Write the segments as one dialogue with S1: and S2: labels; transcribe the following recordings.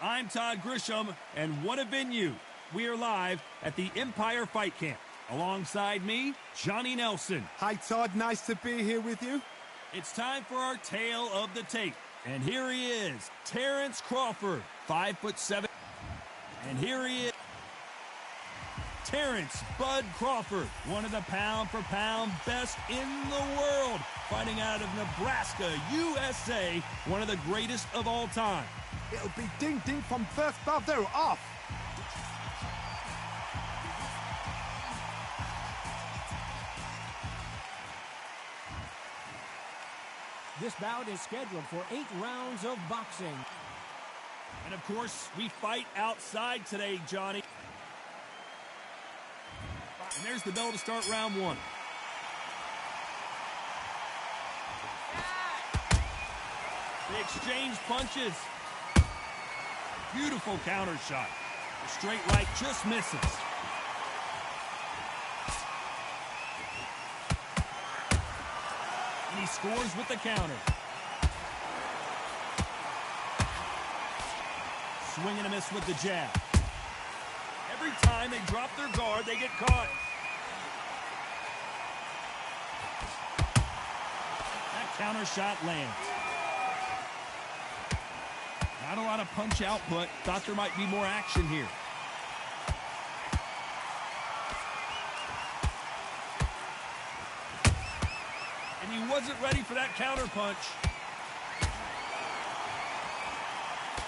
S1: I'm Todd Grisham, and what a venue. We are live at the Empire Fight Camp. Alongside me, Johnny Nelson.
S2: Hi, Todd. Nice to be here with you.
S1: It's time for our tale of the tape. And here he is, Terrence Crawford, 5'7". And here he is, Terrence Bud Crawford, one of the pound-for-pound best in the world, fighting out of Nebraska, USA, one of the greatest of all time.
S2: It'll be ding-ding from first bout. They're off.
S3: This bout is scheduled for 8 rounds of boxing.
S1: And of course, we fight outside today, Johnny. And there's the bell to start round 1. They exchange punches. Beautiful counter shot. The straight right just misses. And he scores with the counter. Swing and a miss with the jab. Every time they drop their guard, they get caught. That counter shot lands. Not a lot of punch output. Thought there might be more action here. And he wasn't ready for that counter punch.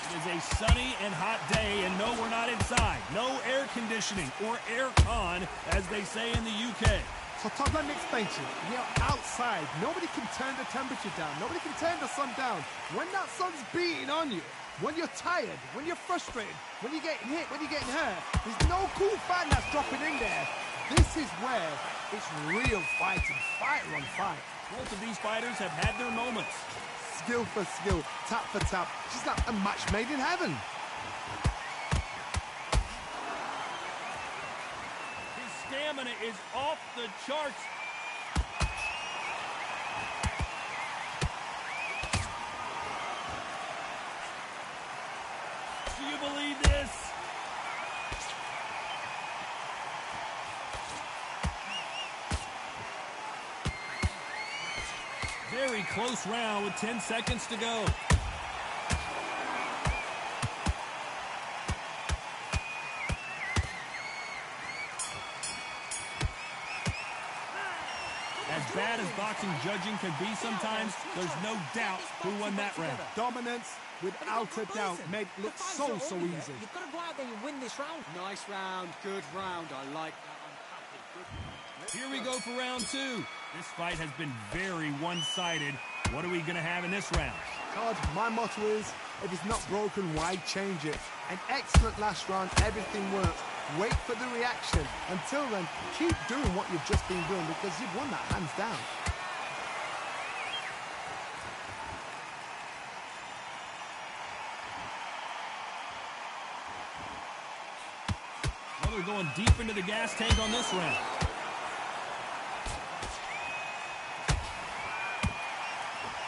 S1: It is a sunny and hot day, and no, we're not inside. No air conditioning or air con, as they say in the UK.
S2: So, Todd, let me explain to you. You're outside. Nobody can turn the temperature down. Nobody can turn the sun down. When that sun's beating on you, when you're tired, when you're frustrated, when you're getting hit, when you're getting hurt, there's no cool fan that's dropping in there. This is where it's real fighting, fighter on fight.
S1: Both of these fighters have had their moments.
S2: Skill for skill, tap for tap, just like a match made in heaven.
S1: His stamina is off the charts. Do you believe this? Very close round with 10 seconds to go. As bad as boxing judging can be sometimes, there's no doubt who won that round.
S2: Dominance, without a doubt, made it look so easy.
S3: You've got to go out there and win this round.
S4: Nice round, good round. I like that. I'm happy.
S1: Here we go for round 2. This fight has been very one-sided. What are we going to have in this round?
S2: Todd, my motto is, if it's not broken, why change it? An excellent last round, everything works. Wait for the reaction. Until then, keep doing what you've just been doing because you've won that hands down.
S1: Well, they're going deep into the gas tank on this round.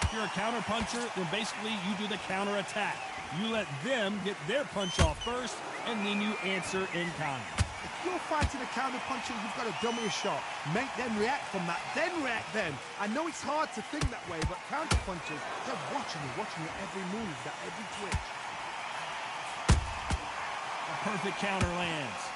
S1: If you're a counter puncher, then basically you do the counter attack. You let them get their punch off first, and then you answer in kind.
S2: If you're fighting a counter puncher, you've got to dummy a shot. Make them react from that, then react then. I know it's hard to think that way, but counter punchers, they're watching your every move, that every twitch.
S1: A perfect counter lands.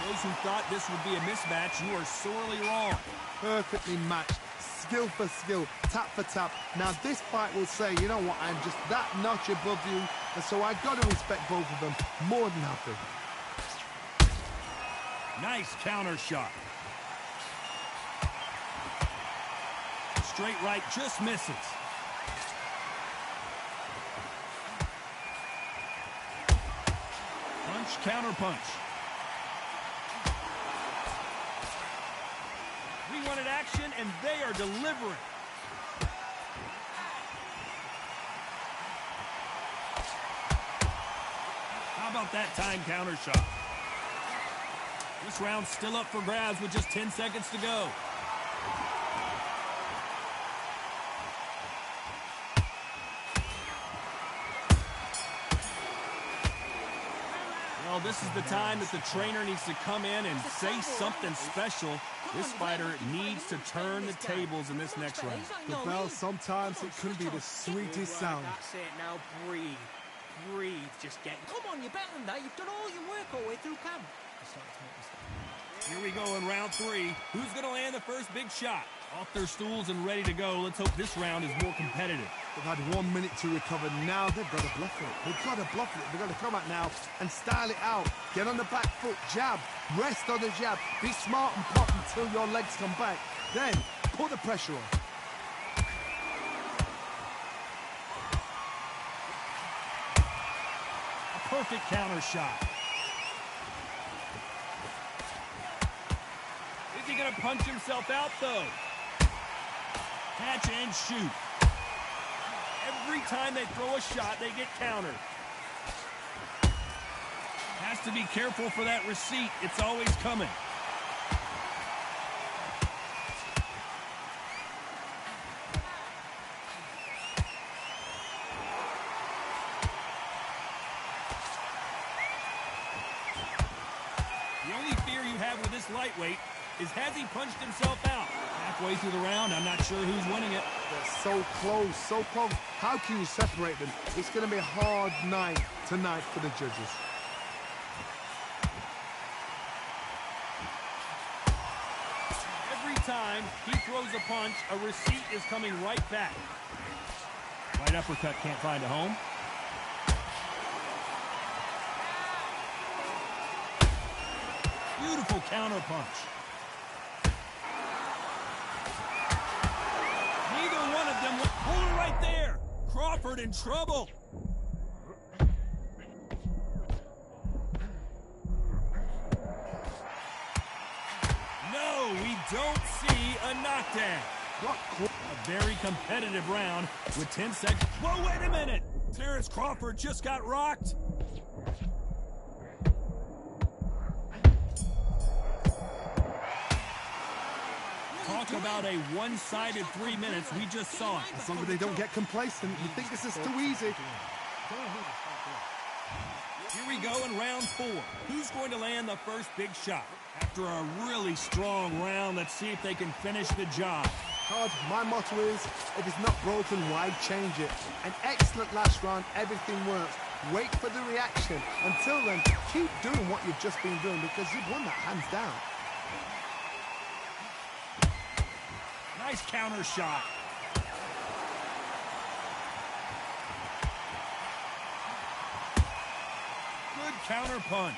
S1: Those who thought this would be a mismatch, you are sorely wrong.
S2: Perfectly matched, skill for skill, tap for tap. Now this fight will say, you know what, I'm just that notch above you, and so I got to respect both of them more than happy.
S1: Nice counter shot. Straight right just misses. Punch, counter punch. We wanted action, and they are delivering. How about that time counter shot? This round's still up for grabs with just 10 seconds to go. Well, this is the time that the trainer needs to come in and say something special. This fighter needs to turn the tables in this next round.
S2: The bell, sometimes it can be the sweetest sound.
S4: That's it, now breathe. Breathe, just get...
S3: Come on, you're better than that. You've done all your work all the way through camp.
S1: Here we go in round 3. Who's going to land the first big shot? Off their stools and ready to go. Let's hope this round is more competitive.
S2: They've had 1 minute to recover. Now they've got to bluff it. They've got to bluff it. They've got to come out now and style it out. Get on the back foot, jab, rest on the jab. Be smart and pop until your legs come back. Then put the pressure on.
S1: A perfect counter shot. Is he going to punch himself out, though? Catch and shoot. Every time they throw a shot, they get countered. Has to be careful for that receipt. It's always coming. The only fear you have with this lightweight is, has he punched himself out? Halfway through the round, I'm not sure who's winning it.
S2: They're so close, so close. How can you separate them? It's going to be a hard night tonight for the judges.
S1: Every time he throws a punch, a receipt is coming right back. Right uppercut can't find a home. Beautiful counter punch. Neither one of them will pull it right there. Crawford in trouble. No, we don't see a knockdown. A very competitive round with 10 seconds. Whoa, wait a minute. Terrence Crawford just got rocked. Talk about a one-sided 3 minutes. We just saw it.
S2: As long as they don't get complacent, you think this is too easy.
S1: Here we go in round 4. Who's going to land the first big shot? After a really strong round, let's see if they can finish the job.
S2: Todd, my motto is, if it's not broken, why change it? An excellent last round, everything works. Wait for the reaction. Until then, keep doing what you've just been doing because you've won that hands down.
S1: Nice counter shot. Good counter punch.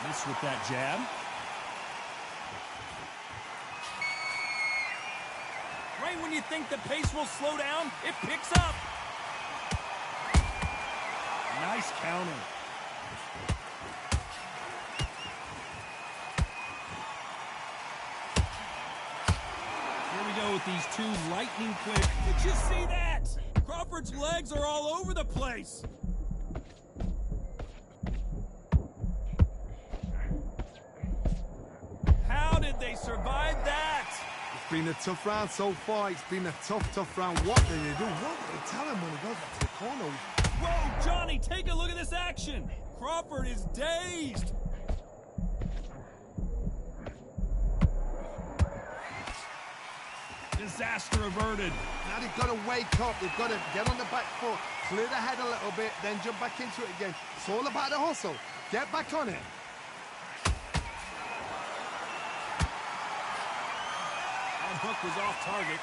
S1: Miss with that jab. Right when you think the pace will slow down, it picks up. Nice counter. With these two lightning quick. Did you see that? Crawford's legs are all over the place. How did they survive that?
S2: It's been a tough round so far. It's been a tough round. What did they do? What did they tell him when he goes back to the corner?
S1: Whoa, Johnny, take a look at this action. Crawford is dazed. Disaster averted.
S2: Now they've got to wake up. They've got to get on the back foot, clear the head a little bit, then jump back into it again. It's all about the hustle. Get back on it.
S1: That hook was off target.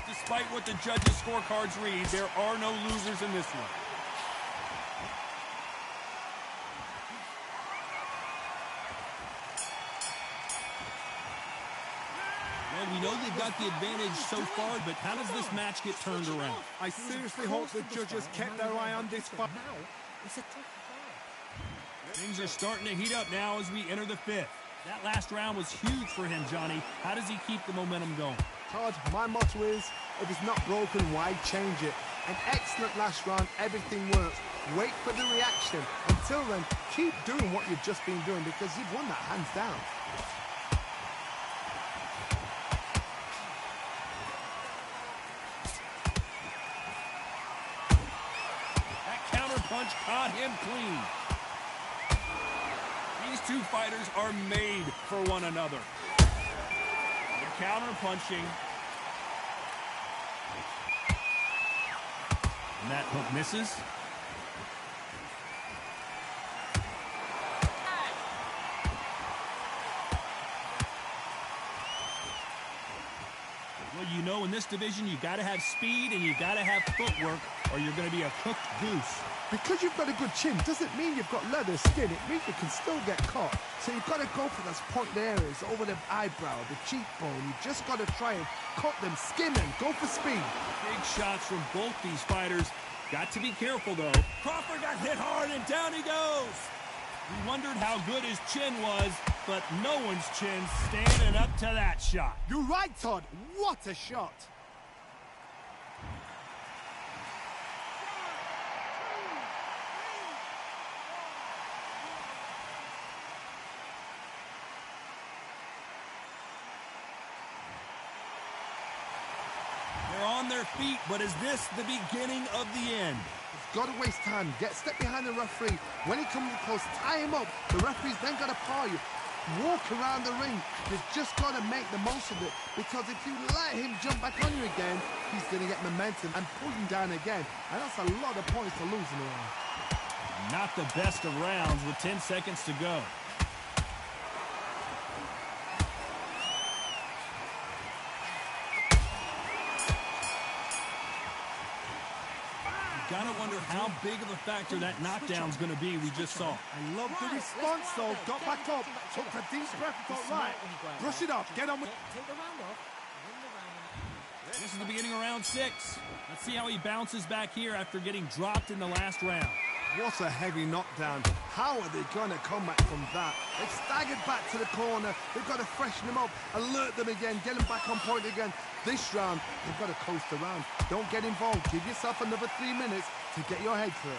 S1: Despite what the judges' scorecards read, there are no losers in this one. We know they've got the advantage so far, but how does this match get turned around?
S2: I seriously hope the judges kept their eye on this fight.
S1: Things are starting to heat up now as we enter the 5th. That last round was huge for him, Johnny. How does he keep the momentum going?
S2: Todd, my motto is, if it's not broken, why change it? An excellent last round, everything works. Wait for the reaction. Until then, keep doing what you've just been doing because you've won that hands down.
S1: punch caught him clean. These two fighters are made for one another. Good counter punching. And that hook misses. Well, you know, in this division, you got to have speed and you got to have footwork, or you're going to be a cooked goose.
S2: Because you've got a good chin doesn't mean you've got leather skin. It means you can still get caught. So you've got to go for those pointed areas over the eyebrow, the cheekbone. You just got to try and cut them, skin them, go for speed.
S1: Big shots from both these fighters. Got to be careful, though. Crawford got hit hard, and down he goes. We wondered how good his chin was, but no one's chin standing up to that shot.
S2: You're right, Todd. What a shot.
S1: They're on their feet, but is this the beginning of the end?
S2: Got to waste time. Step behind the referee. When he comes close, tie him up. The referee's then got to paw you. Walk around the ring. You've just got to make the most of it. Because if you let him jump back on you again, he's going to get momentum and pull you down again. And that's a lot of points to lose in the round.
S1: Not the best of rounds with 10 seconds to go. Gotta wonder how big of a factor that knockdown's gonna be we just saw.
S2: I love the response though. Got back up, took a deep breath, thought, right, brush it off, get on with...
S3: Take the round off. Win the round.
S1: This is the beginning of round 6. Let's see how he bounces back here after getting dropped in the last round.
S2: What a heavy knockdown. How are they gonna come back from that? They staggered back to the corner. They've got to freshen them up, alert them again, get them back on point again. This round, they've got to coast around. Don't get involved. Give yourself another 3 minutes to get your head clear.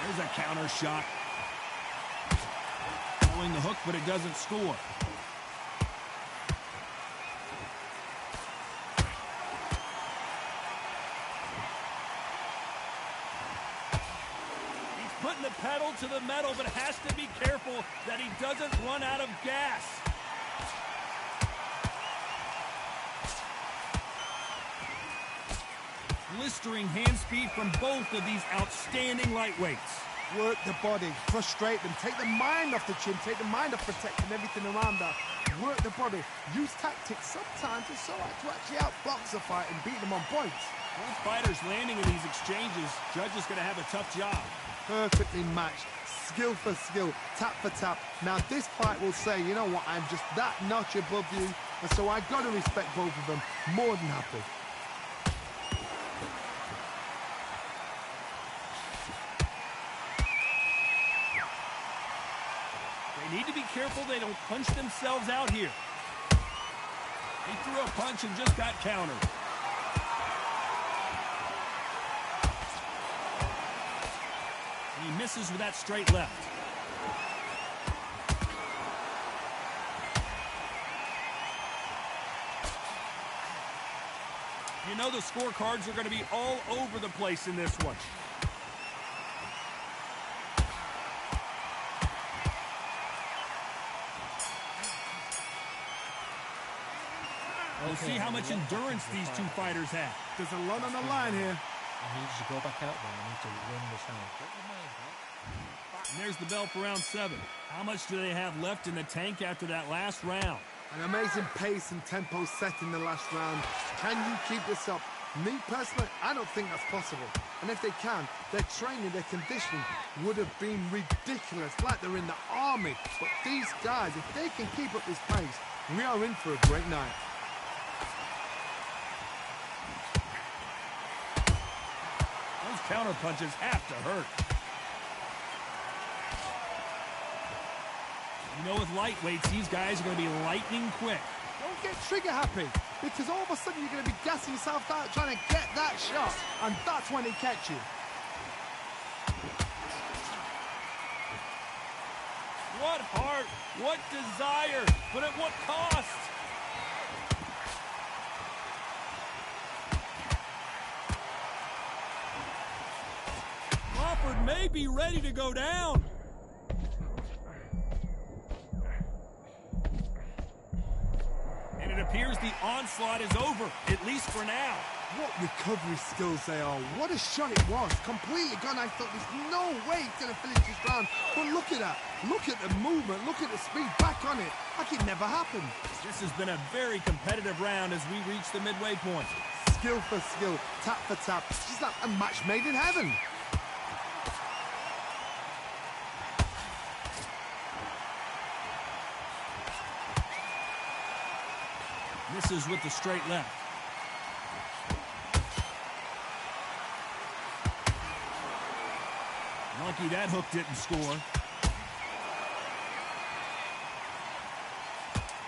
S1: There's a counter shot. Following the hook, but it doesn't score. Putting the pedal to the metal, but has to be careful that he doesn't run out of gas. Blistering hand speed from both of these outstanding lightweights.
S2: Work the body, frustrate them, take the mind off the chin, take the mind off protecting everything around that. Work the body, use tactics. Sometimes it's so hard to actually outbox a fight and beat them on points.
S1: Both fighters landing in these exchanges, Judge is going to have a tough job.
S2: Perfectly matched, skill for skill, tap for tap. Now this fight will say, you know what, I'm just that notch above you, and so I've got to respect both of them. More than happy.
S1: They need to be careful they don't punch themselves out here. He threw a punch and just got countered. He misses with that straight left. You know the scorecards are going to be all over the place in this one. We'll see how much endurance these two fighters have.
S2: There's a lot on the line here.
S3: I need you to go back out there. I need to win this round. Get your mind back.
S1: And there's the bell for round 7. How much do they have left in the tank after that last round?
S2: An amazing pace and tempo set in the last round. Can you keep this up? Me personally, I don't think that's possible. And if they can, their training, their conditioning would have been ridiculous, like they're in the army. But these guys, if they can keep up this pace, we are in for a great night.
S1: Those counter punches have to hurt. You know, with lightweights, these guys are going to be lightning quick.
S2: Don't get trigger happy, because all of a sudden you're going to be gassing yourself out trying to get that shot, and that's when they catch you.
S1: What heart, what desire, but at what cost? may be ready to go down. And it appears the onslaught is over, at least for now.
S2: What recovery skills they are. What a shot it was. Completely gone. I thought there's no way he's going to finish this round. But look at that. Look at the movement. Look at the speed. Back on it. Like it never happened.
S1: This has been a very competitive round as we reach the midway point.
S2: Skill for skill. Tap for tap. It's like a match made in heaven.
S1: Misses with the straight left. Lucky that hook didn't score.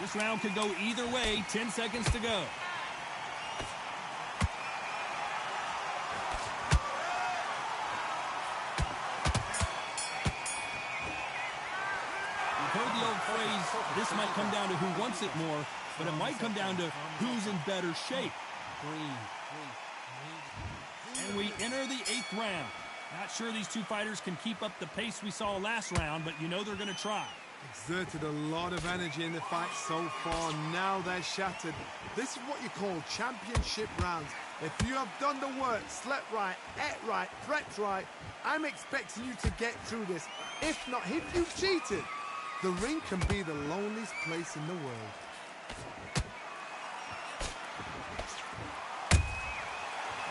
S1: This round could go either way. 10 seconds to go. You've heard the old phrase, this might come down to who wants it more, but it might come down to who's in better shape. And we enter the 8th round. Not sure these two fighters can keep up the pace we saw last round, but you know they're going to try.
S2: Exerted a lot of energy in the fight so far. Now they're shattered. This is what you call championship rounds. If you have done the work, slept right, ate right, prepped right, I'm expecting you to get through this. If not, if you've cheated, the ring can be the loneliest place in the world.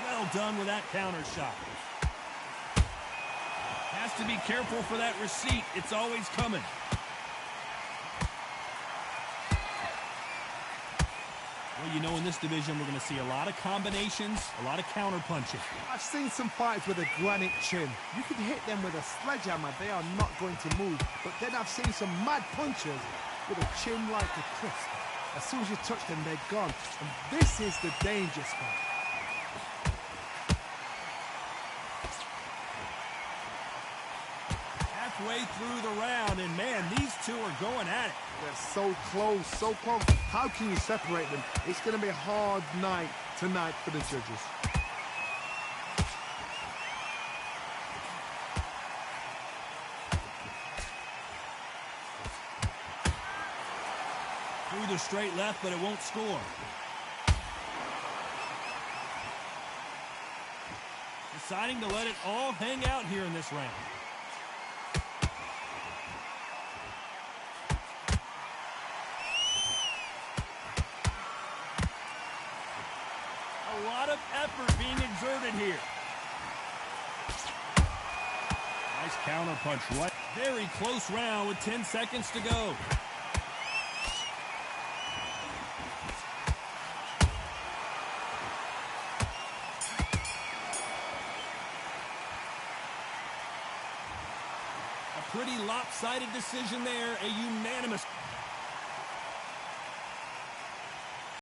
S1: Well done with that counter shot. Has to be careful for that receipt. It's always coming. Well, you know, in this division, we're going to see a lot of combinations, a lot of counter punching.
S2: I've seen some fighters with a granite chin. You can hit them with a sledgehammer. They are not going to move. But then I've seen some mad punchers with a chin like a crisp. As soon as you touch them, they're gone. And this is the danger spot.
S1: Halfway through the round, and man, these two are going at it.
S2: They're so close, so close. How can you separate them? It's going to be a hard night tonight for the judges.
S1: Through the straight left, but it won't score. Deciding to let it all hang out here in this round. A lot of effort being exerted here. Nice counter punch. Right. Very close round with 10 seconds to go. A pretty lopsided decision there. A unanimous.